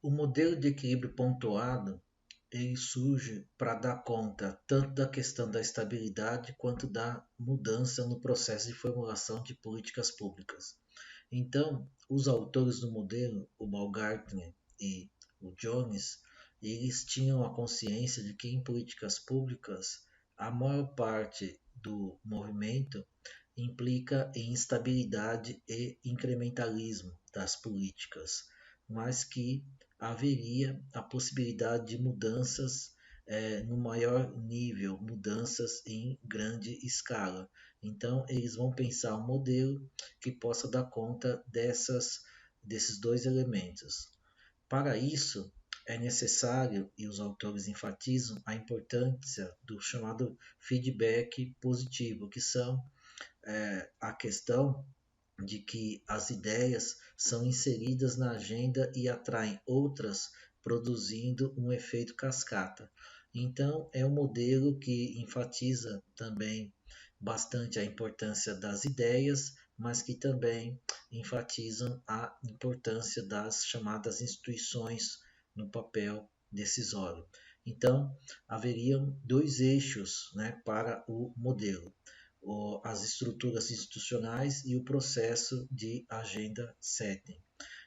O modelo de equilíbrio pontuado ele surge para dar conta tanto da questão da estabilidade quanto da mudança no processo de formulação de políticas públicas. Então, os autores do modelo, o Baumgartner e o Jones, eles tinham a consciência de que em políticas públicas a maior parte do movimento implica em instabilidade e incrementalismo das políticas, mas que haveria a possibilidade de mudanças no maior nível, mudanças em grande escala. Então, eles vão pensar um modelo que possa dar conta desses dois elementos. Para isso, é necessário, e os autores enfatizam, a importância do chamado feedback positivo, que são a questão de que as ideias são inseridas na agenda e atraem outras, produzindo um efeito cascata. Então, é um modelo que enfatiza também bastante a importância das ideias, mas que também enfatizam a importância das chamadas instituições no papel decisório. Então, haveriam dois eixos, né, para o modelo: as estruturas institucionais e o processo de agenda setting.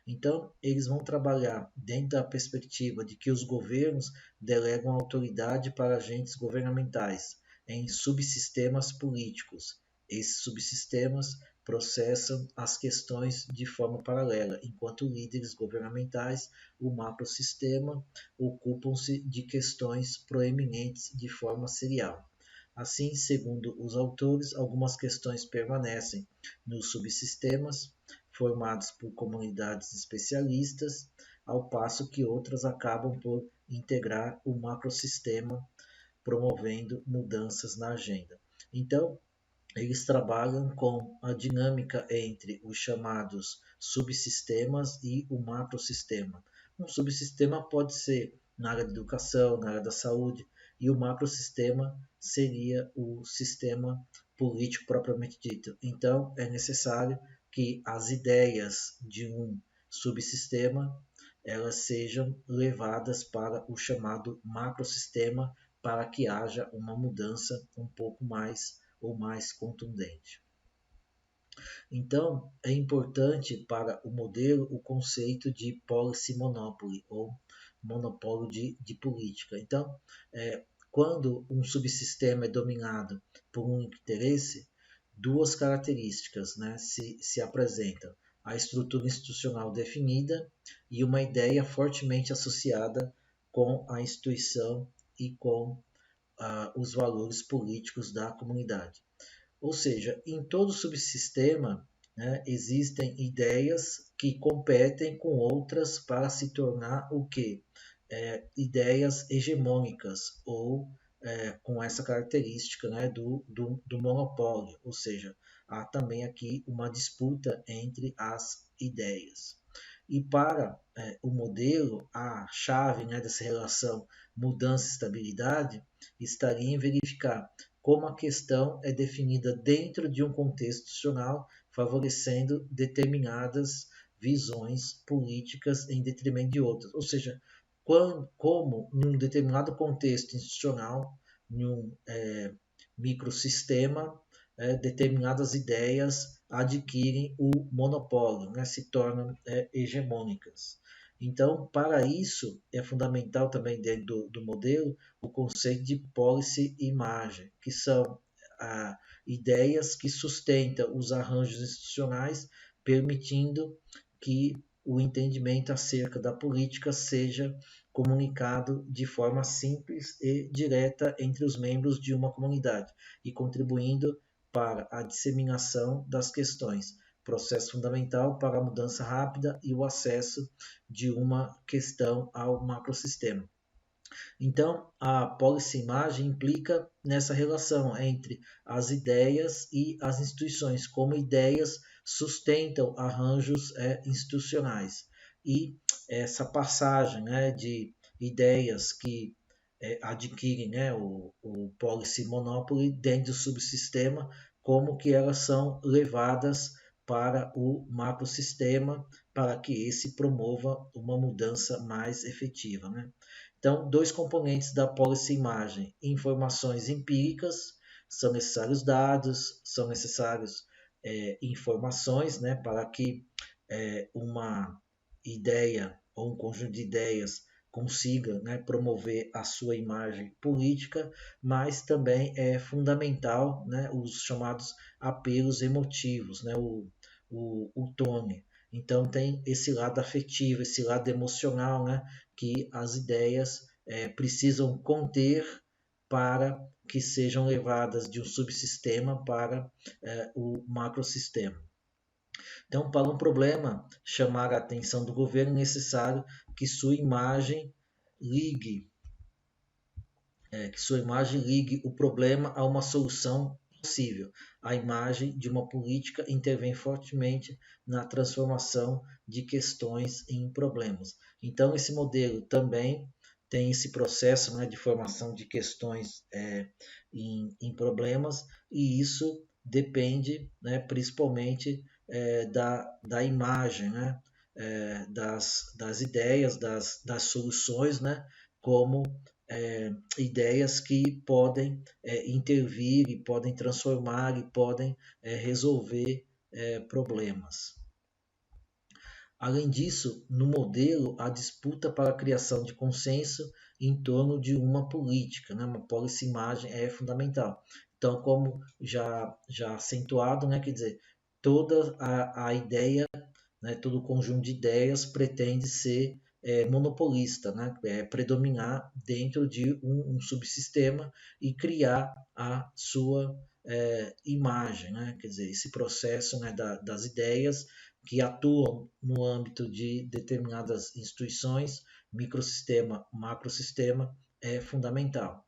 Então, eles vão trabalhar dentro da perspectiva de que os governos delegam autoridade para agentes governamentais em subsistemas políticos. Esses subsistemas processam as questões de forma paralela, enquanto líderes governamentais, o macrosistema, ocupam-se de questões proeminentes de forma serial. Assim, segundo os autores, algumas questões permanecem nos subsistemas, formados por comunidades especialistas, ao passo que outras acabam por integrar o macrosistema, promovendo mudanças na agenda. Então, eles trabalham com a dinâmica entre os chamados subsistemas e o macrosistema. Um subsistema pode ser na área da educação, na área da saúde, e o macrosistema seria o sistema político propriamente dito. Então, é necessário que as ideias de um subsistema elas sejam levadas para o chamado macrosistema para que haja uma mudança um pouco mais ou mais contundente. Então, é importante para o modelo o conceito de policy monopoly ou monopólio de política. Então, quando um subsistema é dominado por um interesse, duas características, né, se apresentam: a estrutura institucional definida e uma ideia fortemente associada com a instituição e com os valores políticos da comunidade. Ou seja, em todo subsistema, né, existem ideias que competem com outras para se tornar o que? Ideias hegemônicas ou com essa característica, né, do monopólio, ou seja, há também aqui uma disputa entre as ideias. E para o modelo, a chave, né, dessa relação mudança e estabilidade estaria em verificar como a questão é definida dentro de um contexto institucional, favorecendo determinadas visões políticas em detrimento de outras. Ou seja, como em um determinado contexto institucional, em um microsistema, determinadas ideias adquirem o monopólio, né, se tornam hegemônicas. Então, para isso, é fundamental também dentro do modelo o conceito de policy imagem, que são ideias que sustentam os arranjos institucionais, permitindo que o entendimento acerca da política seja comunicado de forma simples e direta entre os membros de uma comunidade e contribuindo para a disseminação das questões, processo fundamental para a mudança rápida e o acesso de uma questão ao macrosistema. Então, a policy-imagem implica nessa relação entre as ideias e as instituições, como ideias sustentam arranjos institucionais. E essa passagem, né, de ideias que adquirem, né, o policy monopoly dentro do subsistema, como que elas são levadas para o macrosistema, para que esse promova uma mudança mais efetiva, né? Então, dois componentes da policy imagem: informações empíricas, são necessários dados, são necessários informações, né, para que uma ideia ou um conjunto de ideias consiga, né, promover a sua imagem política, mas também é fundamental, né, os chamados apelos emotivos, né, o tone. Então tem esse lado afetivo, esse lado emocional, né, que as ideias precisam conter para que sejam levadas de um subsistema para o macrosistema. Então, para um problema chamar a atenção do governo, é necessário que sua imagem ligue, o problema a uma solução possível. A imagem de uma política intervém fortemente na transformação de questões em problemas. Então, esse modelo também tem esse processo, né, de formação de questões em problemas, e isso depende, né, principalmente da imagem, né, das ideias, das soluções, né, como ideias que podem intervir e podem transformar e podem resolver problemas. Além disso, no modelo, a disputa para a criação de consenso em torno de uma política, né? Uma policy imagem é fundamental. Então, como já acentuado, né? Quer dizer, toda a ideia, né? Todo o conjunto de ideias pretende ser monopolista, né? Predominar dentro de um subsistema e criar a sua imagem, né? Quer dizer, esse processo, né, das ideias que atuam no âmbito de determinadas instituições, microsistema, macrosistema, é fundamental.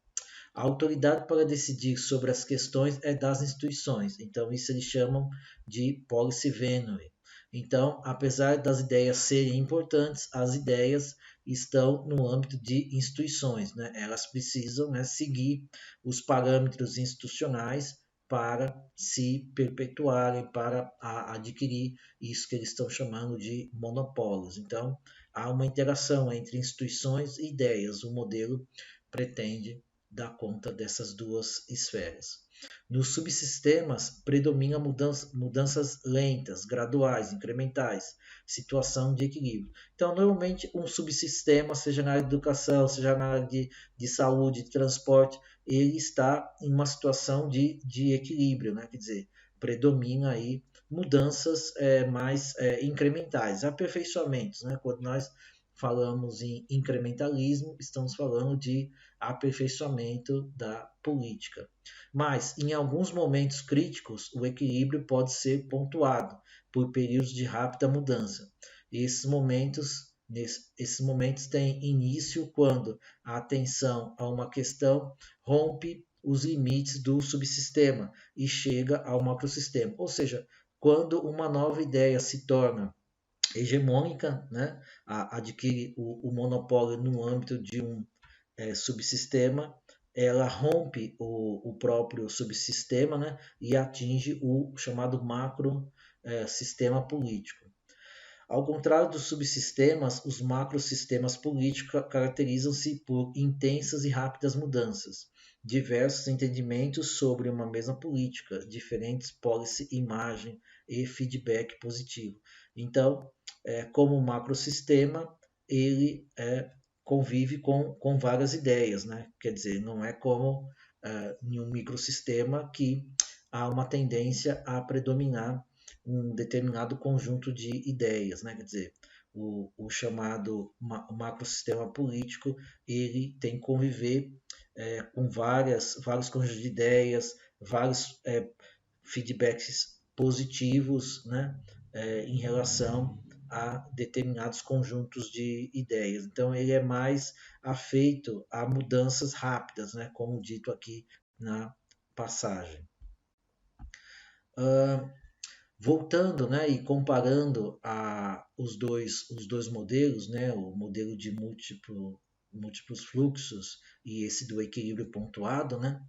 A autoridade para decidir sobre as questões é das instituições, então isso eles chamam de policy venue. Então, apesar das ideias serem importantes, as ideias estão no âmbito de instituições, né? Elas precisam, né, seguir os parâmetros institucionais para se perpetuarem, para adquirir isso que eles estão chamando de monopólios. Então, há uma interação entre instituições e ideias. O modelo pretende dar conta dessas duas esferas. Nos subsistemas, predomina mudanças lentas, graduais, incrementais, situação de equilíbrio. Então, normalmente, um subsistema, seja na área de educação, seja na área de saúde, de transporte, ele está em uma situação de equilíbrio, né? Quer dizer, predomina aí mudanças mais incrementais, aperfeiçoamentos, né? Quando nós falamos em incrementalismo, estamos falando de aperfeiçoamento da política. Mas, em alguns momentos críticos, o equilíbrio pode ser pontuado por períodos de rápida mudança. Esses momentos têm início quando a atenção a uma questão rompe os limites do subsistema e chega ao macrosistema. Ou seja, quando uma nova ideia se torna hegemônica, né, adquire o monopólio no âmbito de um subsistema, ela rompe o próprio subsistema, né, e atinge o chamado macro sistema político. Ao contrário dos subsistemas, os macrosistemas políticos caracterizam-se por intensas e rápidas mudanças, diversos entendimentos sobre uma mesma política, diferentes policy, imagem e feedback positivo. Então, como macrosistema, ele convive com várias ideias, né? Quer dizer, não é como em um microsistema que há uma tendência a predominar um determinado conjunto de ideias, né? Quer dizer, o chamado macrosistema político, ele tem que conviver com vários conjuntos de ideias, vários feedbacks positivos, né? Em relação a determinados conjuntos de ideias. Então, ele é mais afeito a mudanças rápidas, né? Como dito aqui na passagem. Voltando, né, e comparando os dois modelos, né, o modelo de múltiplos fluxos e esse do equilíbrio pontuado, né,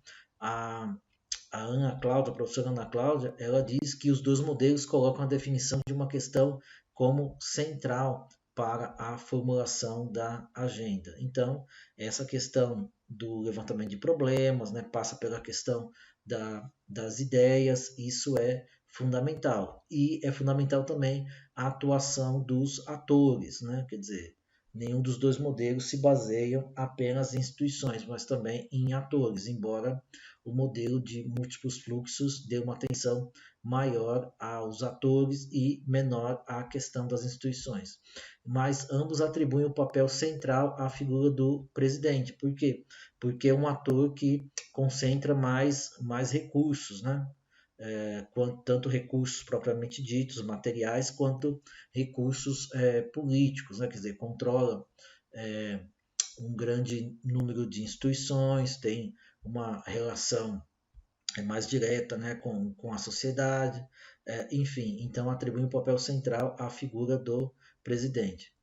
Ana Cláudia, a professora Ana Cláudia, ela diz que os dois modelos colocam a definição de uma questão como central para a formulação da agenda. Então, essa questão do levantamento de problemas, né, passa pela questão das ideias, isso é fundamental. E é fundamental também a atuação dos atores, né? Quer dizer, nenhum dos dois modelos se baseiam apenas em instituições, mas também em atores, embora o modelo de múltiplos fluxos dê uma atenção maior aos atores e menor à questão das instituições. Mas ambos atribuem o papel central à figura do presidente. Por quê? Porque é um ator que concentra mais recursos, né? Tanto recursos propriamente ditos, materiais, quanto recursos políticos, né? Quer dizer, controla é, um grande número de instituições, tem uma relação mais direta, né, com a sociedade, enfim, então atribui um papel central à figura do presidente.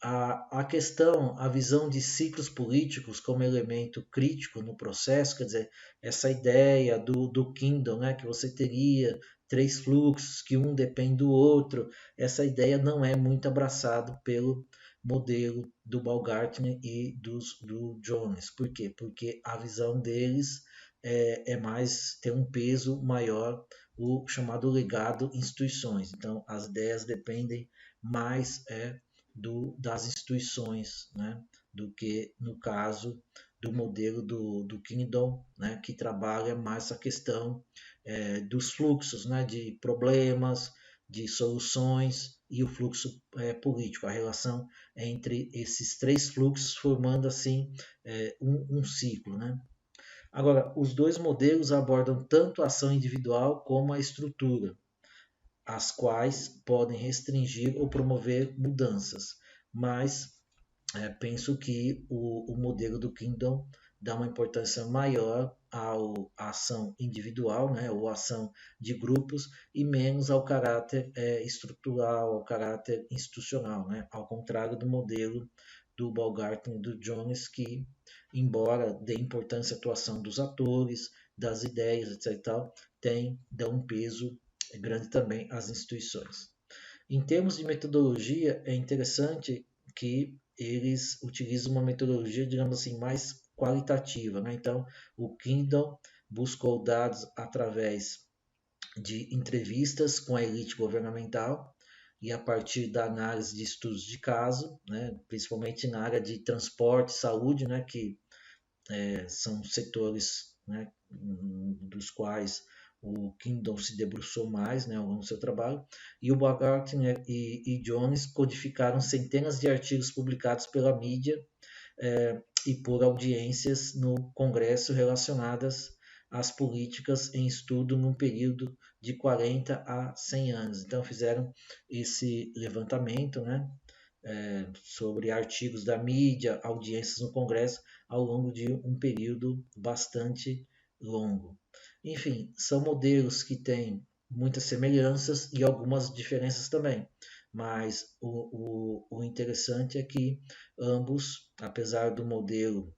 A questão, a visão de ciclos políticos como elemento crítico no processo, quer dizer, essa ideia do Kingdom, né, que você teria três fluxos, que um depende do outro, essa ideia não é muito abraçada pelo modelo do Baumgartner e do Jones. Por quê? Porque a visão deles tem um peso maior, o chamado legado instituições. Então, as ideias dependem mais das instituições, né, do que no caso do modelo do Kingdom, né, que trabalha mais a questão dos fluxos, né, de problemas, de soluções e o fluxo político, a relação entre esses três fluxos formando assim um ciclo, né? Agora, os dois modelos abordam tanto a ação individual como a estrutura, as quais podem restringir ou promover mudanças, mas penso que o modelo do Kingdom dá uma importância maior à ação individual, né, ou ação de grupos, e menos ao caráter estrutural, ao caráter institucional, né, ao contrário do modelo do Baumgartner e do Jones, que, embora dê importância à atuação dos atores, das ideias, etc., dão um peso grande também às instituições. Em termos de metodologia, é interessante que eles utilizam uma metodologia, digamos assim, mais qualitativa, né? Então, o Kingdom buscou dados através de entrevistas com a elite governamental e a partir da análise de estudos de caso, né? Principalmente na área de transporte, saúde, né? Que são setores, né? Dos quais o Kingdom se debruçou mais, né, ao longo do seu trabalho, e o Baumgartner e Jones codificaram centenas de artigos publicados pela mídia e por audiências no Congresso relacionadas às políticas em estudo num período de 40 a 100 anos. Então fizeram esse levantamento, né, sobre artigos da mídia, audiências no Congresso ao longo de um período bastante longo. Enfim, são modelos que têm muitas semelhanças e algumas diferenças também, mas o interessante é que ambos, apesar do modelo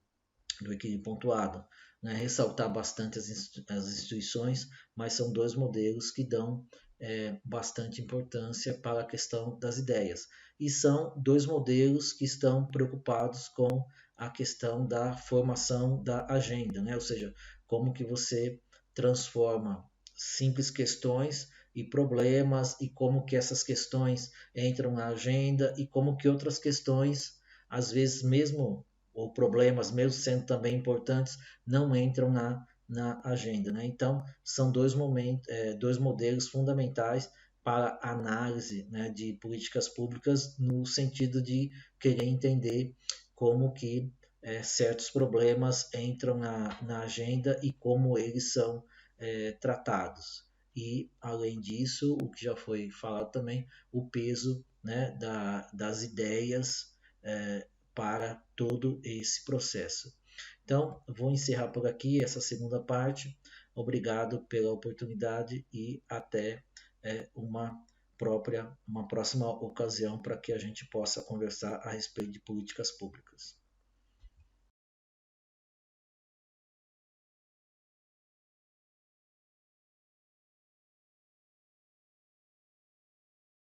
do equilíbrio pontuado, né, ressaltar bastante as instituições, mas são dois modelos que dão bastante importância para a questão das ideias. E são dois modelos que estão preocupados com a questão da formação da agenda, né? Ou seja, como que você transforma simples questões e problemas e como que essas questões entram na agenda e como que outras questões, às vezes mesmo ou problemas, mesmo sendo também importantes, não entram na agenda. Né? Então, são dois modelos fundamentais para a análise, né, de políticas públicas no sentido de querer entender como que certos problemas entram na agenda e como eles são tratados. E, além disso, o que já foi falado também, o peso, né, das ideias para todo esse processo. Então, vou encerrar por aqui essa segunda parte. Obrigado pela oportunidade e até uma próxima ocasião para que a gente possa conversar a respeito de políticas públicas.